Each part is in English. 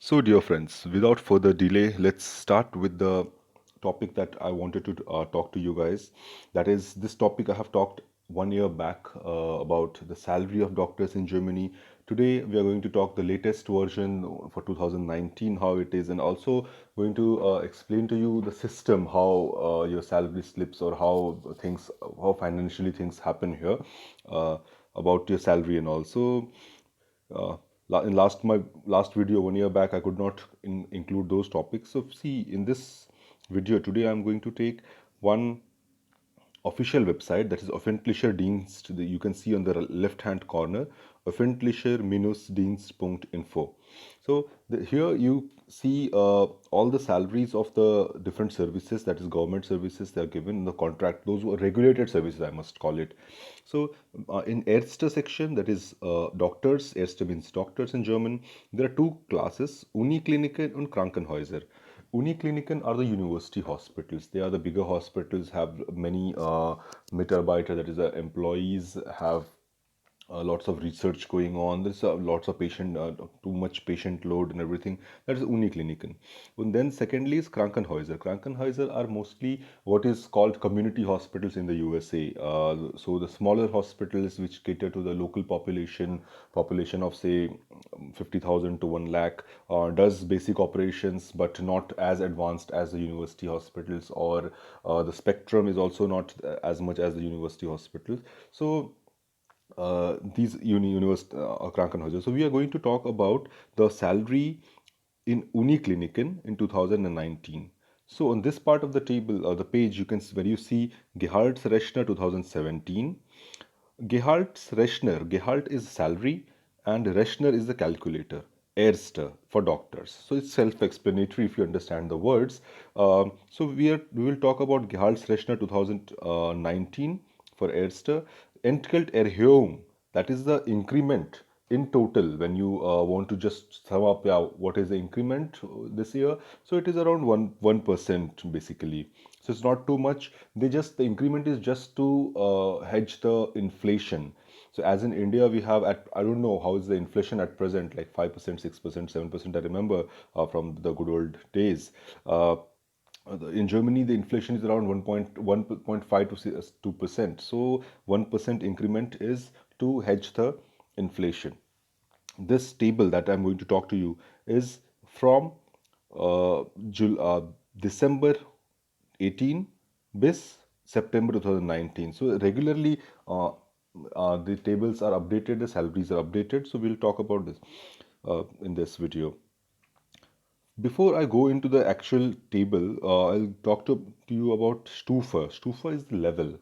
So, dear friends, without further delay, let's start with the topic that I wanted to talk to you guys. That is, this topic I have talked 1 year back about the salary of doctors in Germany. Today, we are going to talk the latest version for 2019, how it is, and also going to explain to you the system, how your salary slips or how financially things happen here, uh, about your salary and also. Uh, in my last video 1 year back, I could not include those topics. So see, in this video today, I'm going to take one official website, that is Öffentlicher Dienst. You can see on the left hand corner, öffentlicher-dienst.info. So here you see all the salaries of the different services, that is government services, they are given in the contract. Those were regulated services, I must call it. So in Ärzte section, that is doctors, Ärzte means doctors in German, there are two classes, Unikliniken and Krankenhäuser. Unikliniken are the university hospitals. They are the bigger hospitals, have many Mitarbeiter, that is, employees, have lots of research going on. There's lots of too much patient load and everything. That is Unikliniken. And then secondly is Krankenhäuser. Krankenhäuser are mostly what is called community hospitals in the USA. So the smaller hospitals which cater to the local population of say 50,000 to 1 lakh, does basic operations but not as advanced as the university hospitals, or the spectrum is also not as much as the university hospitals. So these university Krankenhäuser. So we are going to talk about the salary in Unikliniken in 2019. So on this part of the table or the page, you can where you see Gehaltsrechner 2017. Gehalt is salary and Rechner is the calculator. Erste for doctors. So it's self-explanatory if you understand the words. So we will talk about Gehaltsrechner 2019 for Erste. Entgelterhöhung, that is the increment in total when you want to just sum up, yeah, what is the increment this year. So it is around 1% basically. So it's not too much. The increment is just to hedge the inflation. So as in India, we have at, I don't know how is the inflation at present, like 5%, 6%, 7%. I remember from the good old days. In Germany, the inflation is around 1.5 to 2%. So 1% increment is to hedge the inflation. This table that I'm going to talk to you is from uh, December 18 bis September 2019. So regularly the tables are updated, the salaries are updated. So we'll talk about this in this video. Before I go into the actual table, I'll talk to you about Stufe. Stufe is the level.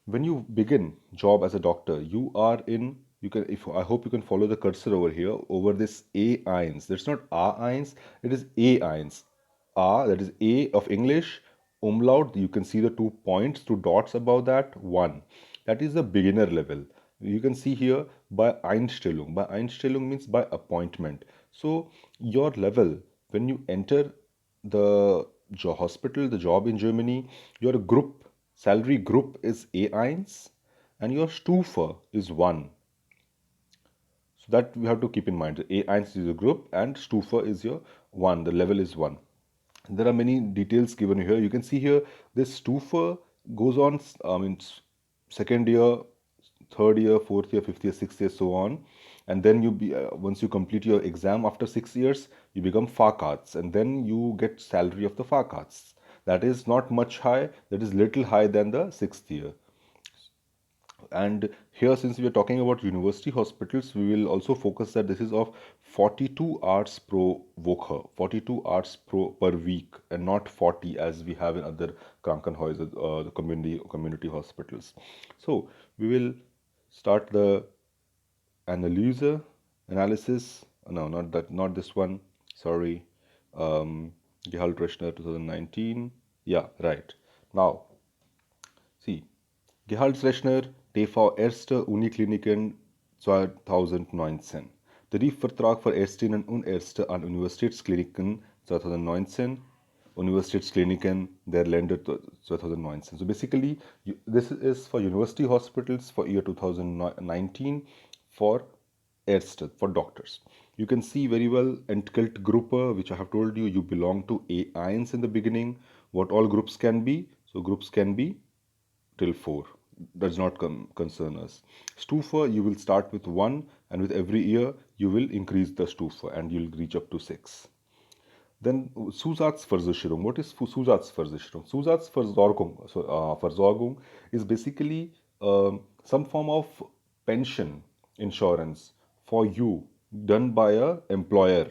When you begin job as a doctor, you are in, you can, if I hope you can follow the cursor over here, over this A1. That's not A1, it is A1. A, that is A of English, umlaut, you can see the 2 points, 2 dots above that, 1. That is the beginner level. You can see here by Einstellung. By Einstellung means by appointment. So your level, when you enter the hospital, the job in Germany, your group, salary group is A1 and your Stufe is 1. So that we have to keep in mind. A1 is your group and Stufe is your 1. The level is 1. There are many details given here. You can see here this Stufe goes on, second year, third year, fourth year, fifth year, sixth year, so on. And then once you complete your exam after 6 years, you become Facharzt, and then you get salary of the Facharzt. That is not much high. That is little high than the 6th year. And here, since we are talking about university hospitals, we will also focus that this is of 42 hours pro Woche, 42 hours per week, and not 40 as we have in other Krankenhäuser, the community hospitals. So we will start the analysis. No, not that, not this one. Sorry. Gehaltsrechner 2019. Yeah, right. Now, see, Gehaltsrechner TV Erste Unikliniken 2019. Tarifvertrag für Ärztinnen und Ärzte an Universitätskliniken 2019. Universitätskliniken der Länder 2019. So basically, this is for university hospitals for year 2019 for Ärzte, for doctors. You can see very well entgelt grupper, which I have told you, you belong to A ions in the beginning. What all groups can be? So groups can be till 4. Does not concern us. Stufa, you will start with 1, and with every year you will increase the Stufa and you'll reach up to 6. Then Zusatzversicherung. What is Zusatzversicherung? Zusatzversorgung, Versorgung is basically some form of pension insurance for you done by a employer.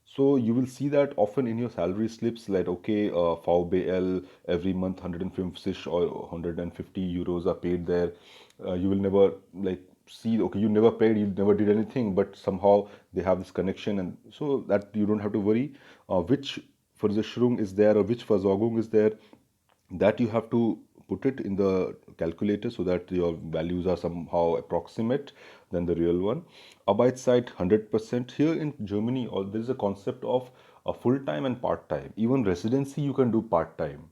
So you will see that often in your salary slips, like okay, VBL every month 150 or 150 euros are paid there. You will never like see, okay, you never paid, you never did anything, but somehow they have this connection, and so that you don't have to worry which Versicherung is there or which Versorgung is there, that you have to put it in the calculator so that your values are somehow approximate than the real one. Arbeitszeit 100%. Here in Germany, there is a concept of a full time and part time. Even residency you can do part time.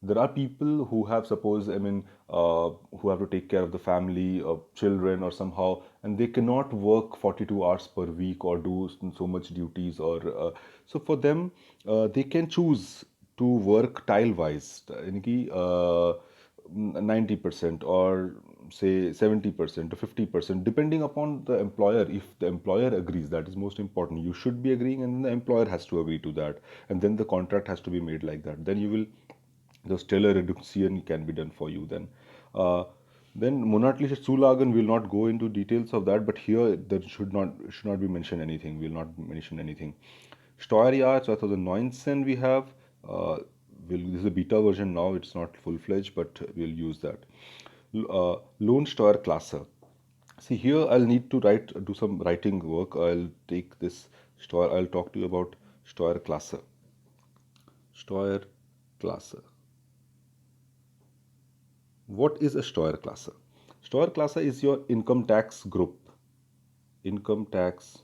There are people who have, suppose, I mean, who have to take care of the family, children, or somehow, and they cannot work 42 hours per week or do so much duties, or so for them, they can choose to work tile wise, 90% or say 70% to 50%, depending upon the employer. If the employer agrees, that is most important. You should be agreeing, and then the employer has to agree to that, and then the contract has to be made like that. Then you will, the stellar reduction can be done for you then. Uh, then monatliche Zulagen, will not go into details of that, but here there should not be mentioned anything. Will not mention anything. Steuerjahr 2019 we have. This is a beta version now. It's not full fledged, but we'll use that. Lohnsteuerklasse. See here, I'll need to do some writing work. I'll take this Steuer. I'll talk to you about Steuerklasse. Steuerklasse. What is a Steuerklasse? Steuerklasse is your income tax group, income tax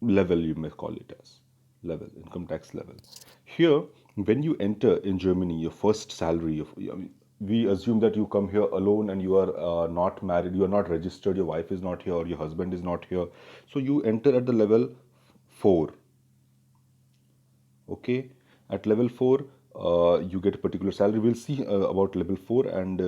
level, you may call it as level, income tax level. Here, when you enter in Germany, your first salary, I mean, we assume that you come here alone and you are not married, you are not registered, your wife is not here, or your husband is not here. So you enter at the level 4. Okay, at level 4, you get a particular salary. We'll see about level 4 and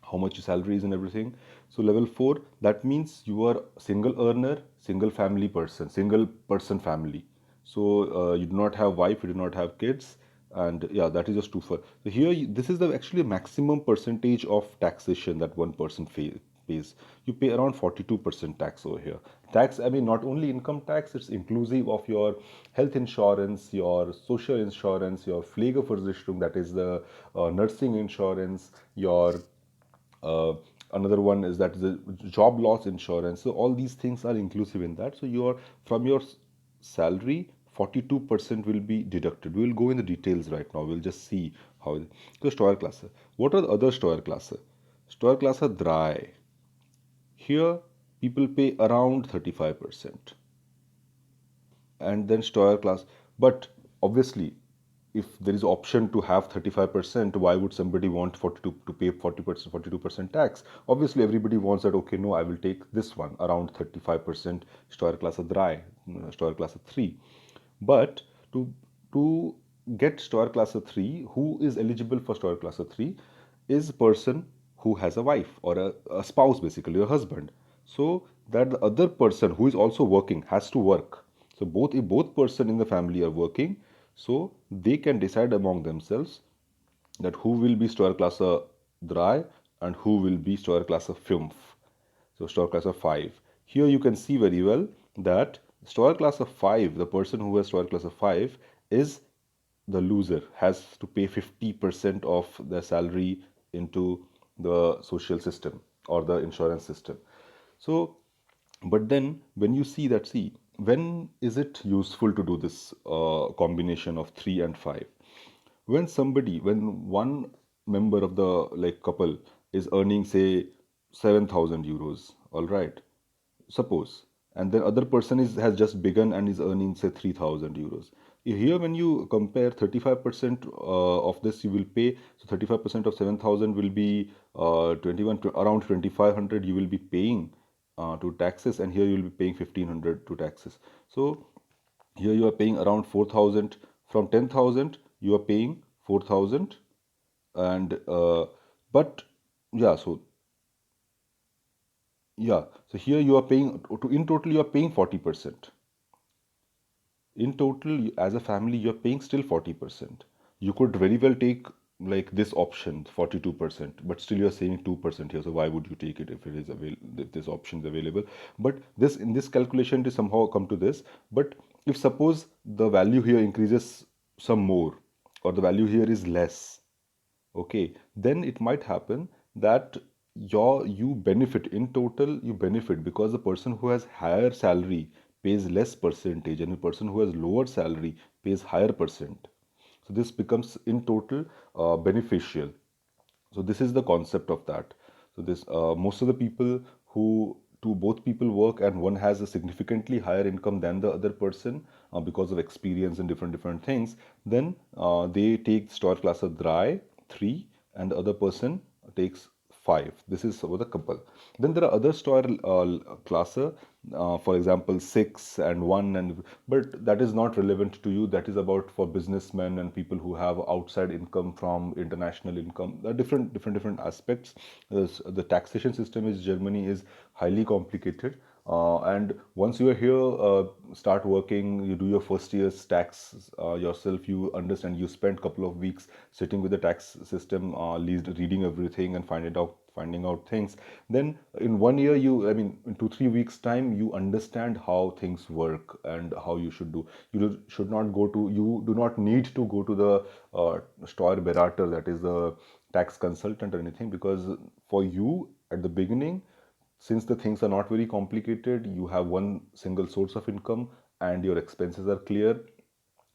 how much your salary is and everything. So level 4, that means you are single earner, single person family. So you do not have wife, you do not have kids, and yeah, that is just two for. So here, this is the actually maximum percentage of taxation that one person pays. You pay around 42% tax over here. Tax, I mean, not only income tax, it's inclusive of your health insurance, your social insurance, your Pflegeversicherung, that is the nursing insurance, your uh, another one is that the job loss insurance. So all these things are inclusive in that. So your from your salary, 42% will be deducted. We will go in the details right now. We'll just see how. So Steuerklasse. What are the other Steuerklasse? Steuerklasse 3. Here people pay around 35%, and then Steuerklasse. But obviously, if there is option to have 35%, why would somebody want 42 to pay 40%, 42% tax? Obviously, everybody wants that. Okay, no, I will take this one around 35% Steuerklasse 3, Steuerklasse 3. But to to get Steuerklasse 3, who is eligible for Steuerklasse 3 is a person who has a wife or a spouse, basically a husband. So that the other person who is also working has to work. So if both person in the family are working, so they can decide among themselves that who will be Steuerklasse 3 and who will be Steuerklasse 5. So Steuerklasse 5. Here you can see very well that Steuerklasse 5, the person who has Steuerklasse 5 is the loser, has to pay 50% of their salary into the social system or the insurance system. So, but then when you see that, see, when is it useful to do this combination of 3 and 5? When one member of the like couple is earning say 7,000 euros, all right, suppose, and then other person has just begun and is earning say 3,000 euros. Here when you compare 35% of this you will pay, so 35% of 7,000 will be 21 around 2,500 you will be paying to taxes, and here you will be paying 1500 to taxes. So here you are paying around 4000. From 10,000 you are paying 4000. And but yeah, so yeah, so here you are paying in total you are paying 40%. In total, as a family, you're paying still 40%. You could very well take like this option, 42%, but still you're saving 2% here. So why would you take it if it is available, if this option is available? But this in this calculation to somehow come to this. But if suppose the value here increases some more, or the value here is less, okay, then it might happen that you benefit in total, you benefit because the person who has higher salary pays less percentage, and the person who has lower salary pays higher percent. So this becomes in total beneficial. So this is the concept of that. So this most of the people who two both people work and one has a significantly higher income than the other person because of experience and different things, then they take Stoer class of dry 3 and the other person takes 5. This is for the couple. Then there are other Stoer classes, for example 6 and 1, and but that is not relevant to you. That is about for businessmen and people who have outside income from international income. There are different aspects. The taxation system in Germany is highly complicated, and once you are here, start working, you do your first year's tax yourself, you understand, you spend couple of weeks sitting with the tax system, reading everything and finding out things. Then in 1 year, you I mean in 2 3 weeks time, you understand how things work and how you should do. Should not go to, you do not need to go to the Steuerberater, that is the tax consultant or anything, because for you at the beginning, since the things are not very complicated, you have one single source of income and your expenses are clear,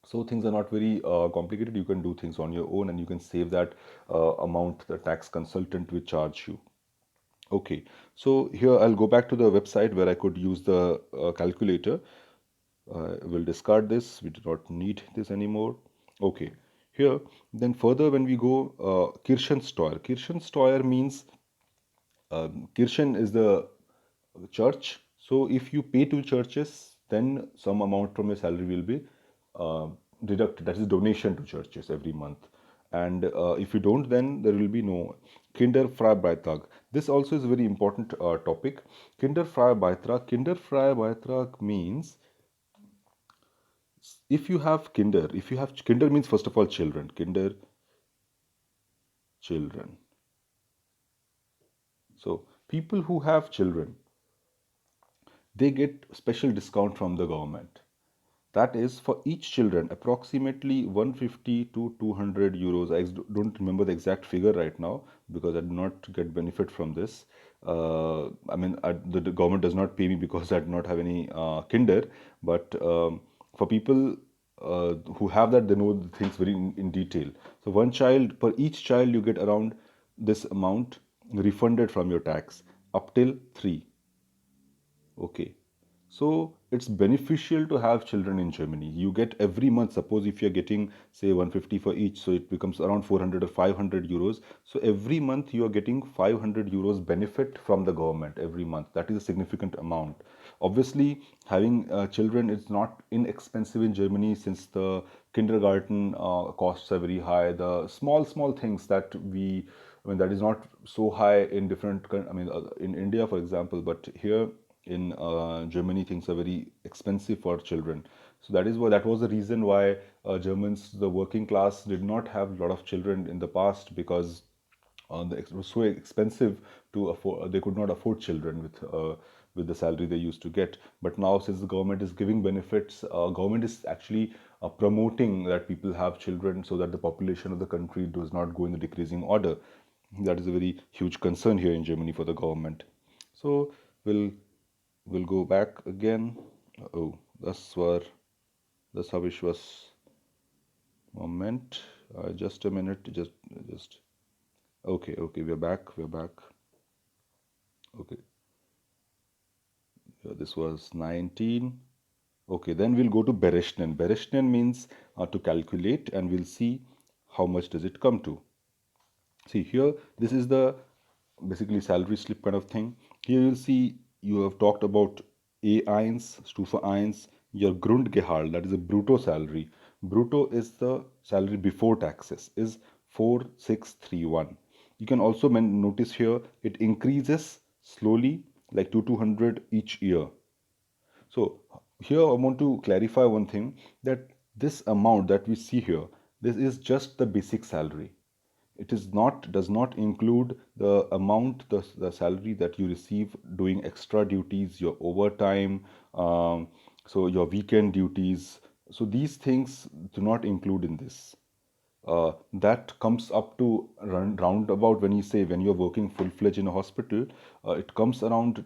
so things are not very complicated. You can do things on your own and you can save that amount the tax consultant will charge you. Okay, so here I'll go back to the website where I could use the calculator. We'll discard this, we do not need this anymore. Okay, here then further when we go, Kirchensteuer. Kirchensteuer means Kirchen is the church. So if you pay to churches, then some amount from your salary will be uh, deducted. That is donation to churches every month. And if you don't, then there will be no Kinderfreibeitrag. This also is a very important topic. Kinderfreibeitrag. Kinderfreibeitrag means if you have Kinder, if you have Kinder means first of all children. Kinder, children. So people who have children, they get special discount from the government. That is for each children approximately 150 to 200 euros. I don't remember the exact figure right now because I do not get benefit from this. The government does not pay me because I do not have any kinder. But for people who have that, they know the things very in detail. So one child, per each child you get around this amount refunded from your tax up till 3. Okay. So it's beneficial to have children in Germany. You get every month, suppose if you're getting say 150 for each, so it becomes around 400 or 500 euros. So every month you are getting 500 euros benefit from the government every month. That is a significant amount. Obviously, having children is not inexpensive in Germany since the kindergarten costs are very high. The small things that that is not so high in in India, for example, but here in Germany, things are very expensive for children. So that was the reason why Germans, the working class, did not have a lot of children in the past because it was so expensive to afford. They could not afford children with the salary they used to get. But now, since the government is giving benefits, government is actually promoting that people have children so that the population of the country does not go in the decreasing order. That is a very huge concern here in Germany for the government. So we'll we'll go back again. Oh, das habe ich was. Moment, just a minute. Just. Okay. We're back. Okay, this was 19. Okay, then we'll go to Berechnen. Berechnen means to calculate, and we'll see how much does it come to. See here, this is the basically salary slip kind of thing. Here you'll see you have talked about A1, Stufe 1, your Grundgehalt, that is a brutto salary. Brutto is the salary before taxes, is 4631. You can also notice here it increases slowly, like to 200 each year. So here I want to clarify one thing, that this amount that we see here, this is just the basic salary. It is not, does not include the amount, the salary that you receive doing extra duties, your overtime, so your weekend duties. So these things do not include in this. That comes up to round about, when you say when you're working full-fledged in a hospital, it comes around,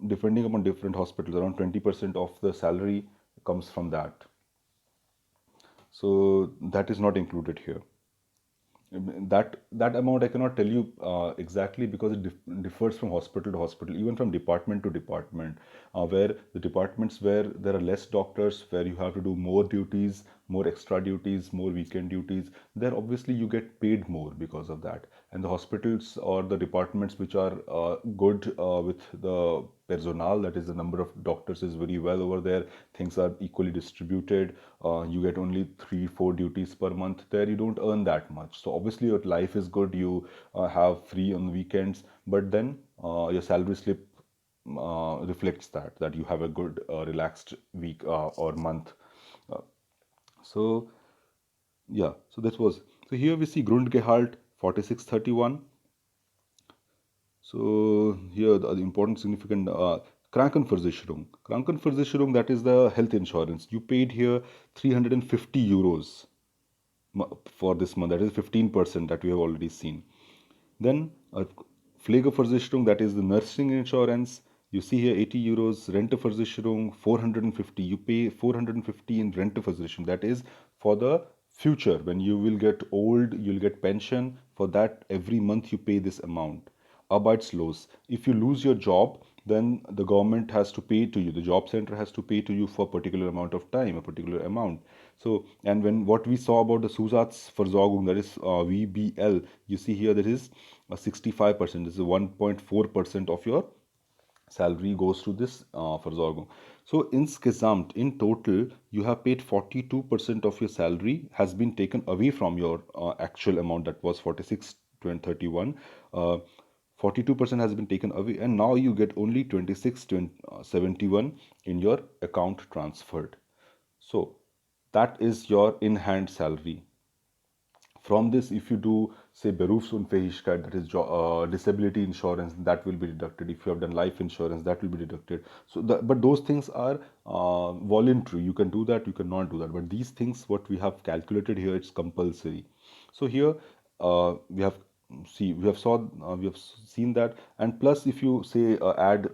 depending upon different hospitals, around 20% of the salary comes from that. So that is not included here. That amount I cannot tell you exactly, because it differs from hospital to hospital, even from department to department. Where the departments where there are less doctors, where you have to do more duties, more extra duties, more weekend duties, there obviously you get paid more because of that. And the hospitals or the departments which are good with the personnel, that is the number of doctors is very well over there, things are equally distributed, you get only 3 4 duties per month, there you don't earn that much, so obviously your life is good, you have free on the weekends, but then your salary slip reflects that you have a good relaxed week or month. uh, so yeah, so that was, so here we see Grundgehalt 4631. So here the important significant Krankenversicherung. Krankenversicherung, that is the health insurance. You paid here 350 euros for this month. That is 15% that we have already seen. Then Pflegeversicherung, that is the nursing insurance. You see here 80 euros. Renteversicherung 450. You pay 450 in Renteversicherung. That is for the future. When you will get old, you'll get pension. For that, every month you pay this amount. Arbeitslos. If you lose your job, then the government has to pay to you. The job center has to pay to you for a particular amount of time, a particular amount. So, and when what we saw about the Zusatzversorgung, that is VBL, you see here that is 65%. This is 1.4% of your salary goes to this Versorgung. So insgesamt, in total, you have paid 42% of your salary has been taken away from your actual amount, that was 46,231. 42% has been taken away, and now you get only 26,71 in your account transferred. So that is your in-hand salary. From this, if you do, say, Berufsunfähigkeit, that is disability insurance, that will be deducted. If you have done life insurance, that will be deducted. So, but those things are voluntary. You can do that, you cannot do that. But these things, what we have calculated here, it's compulsory. So here we have seen that, and plus, if you say add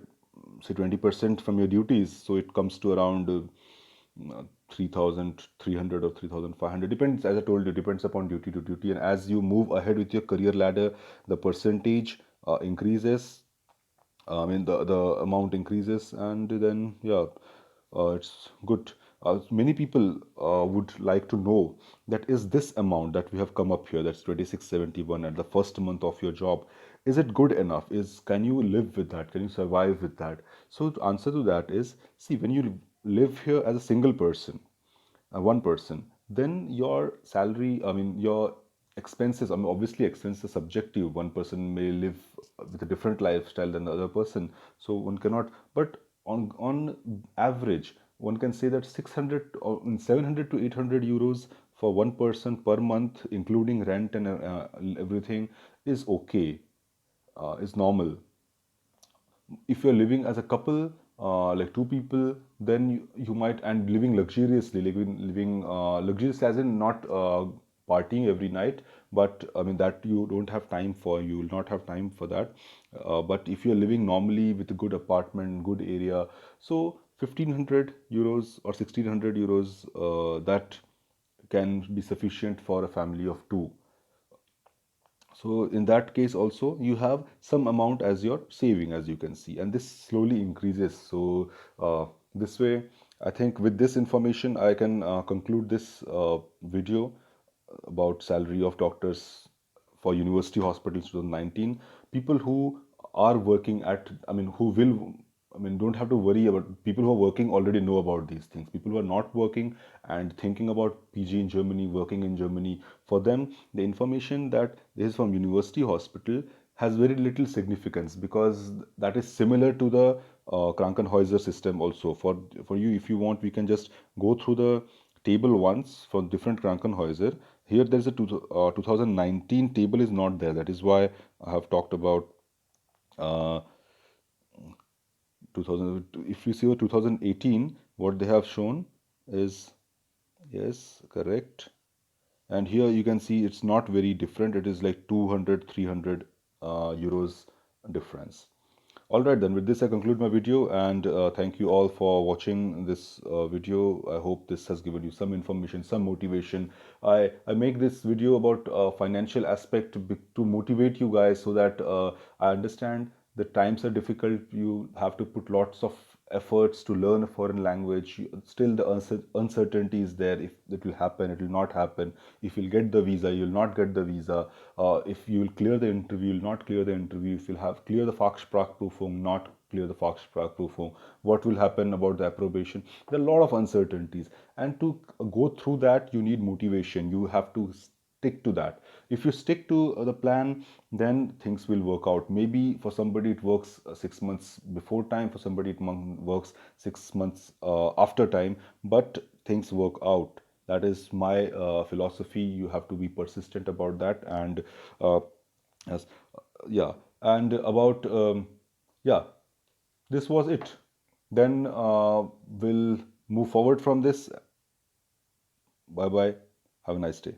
say 20% from your duties, so it comes to around 3,300 or 3,500, depends, as I told you, depends upon duty to duty, and as you move ahead with your career ladder, the percentage increases, I mean the amount increases, and then yeah, it's good. Many people would like to know, that is this amount that we have come up here, that's 2671 at the first month of your job, is it good enough? Is, can you live with that? Can you survive with that? So the answer to that is, see, when you live here as a single person, one person, then your salary, I mean, your expenses, I mean, obviously, expenses are subjective. One person may live with a different lifestyle than the other person, so one cannot. But on average, one can say that 600 or 700 to 800 euros for one person per month, including rent and everything, is okay, is normal. If you're living as a couple, like two people, then you might, and living luxuriously, living luxuriously as in not partying every night, but I mean that you don't have time for, you will not have time for that. But if you're living normally with a good apartment, good area, so 1500 euros or 1600 euros, that can be sufficient for a family of two. So in that case also you have some amount as your saving, as you can see, and this slowly increases. So this way, I think with this information I can conclude this video about salary of doctors for university hospitals 2019. People who are working at, I mean, who will I mean, don't have to worry about people who are working already know about these things. People who are not working and thinking about PG in Germany, working in Germany, for them, the information that is from university hospital has very little significance because that is similar to the Krankenhäuser system also. For you, if you want, we can just go through the table once for different Krankenhäuser. Here, there is a 2019 table is not there. That is why I have talked about uh, 2000. If you see the 2018, what they have shown is, yes, correct. And here you can see it's not very different. It is like 200, 300 euros difference. All right, then with this I conclude my video, and thank you all for watching this video. I hope this has given you some information, some motivation. I make this video about financial aspect to motivate you guys so that I understand the times are difficult. You have to put lots of efforts to learn a foreign language. Still the uncertainty is there, if it will happen, it will not happen, if you'll get the visa, you'll not get the visa, if you will clear the interview, you'll not clear the interview, if you'll have clear the Fachsprachprüfung, not clear the Fachsprachprüfung, what will happen about the approbation. There are a lot of uncertainties, and to go through that you need motivation. You have to stick to that. If you stick to the plan, then things will work out. Maybe for somebody it works 6 months before time, for somebody it works 6 months after time, but things work out. That is my philosophy. You have to be persistent about that. And uh, yes, yeah, and about yeah, this was it. Then we'll move forward from this. Bye bye, have a nice day.